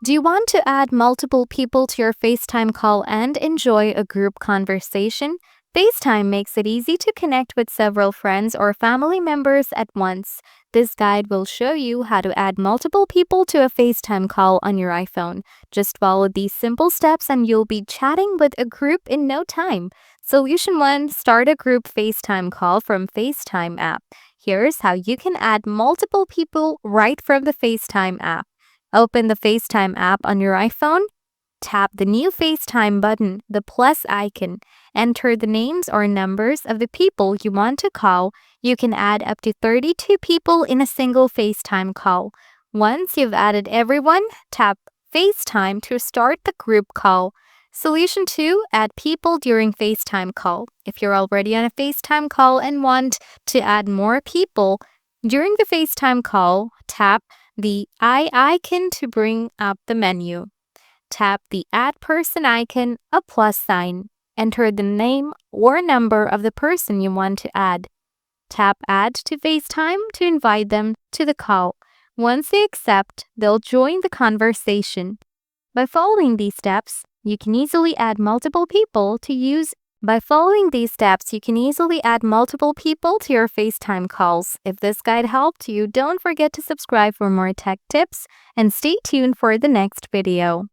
Do you want to add multiple people to your FaceTime call and enjoy a group conversation? FaceTime makes it easy to connect with several friends or family members at once. This guide will show you how to add multiple people to a FaceTime call on your iPhone. Just follow these simple steps and you'll be chatting with a group in no time. Solution 1. Start a group FaceTime call from FaceTime app. Here's how you can add multiple people right from the FaceTime app. Open the FaceTime app on your iPhone. Tap the new FaceTime button, the plus icon. Enter the names or numbers of the people you want to call. You can add up to 32 people in a single FaceTime call. Once you've added everyone, tap FaceTime to start the group call. Solution 2. Add people during FaceTime call. If you're already on a FaceTime call and want to add more people, during the FaceTime call, tap the eye icon to bring up the menu. Tap the Add Person icon, a plus sign. Enter the name or number of the person you want to add. Tap Add to FaceTime to invite them to the call. Once they accept, they'll join the conversation. By following these steps, you can easily add multiple people to your FaceTime calls. If this guide helped you, don't forget to subscribe for more tech tips and stay tuned for the next video.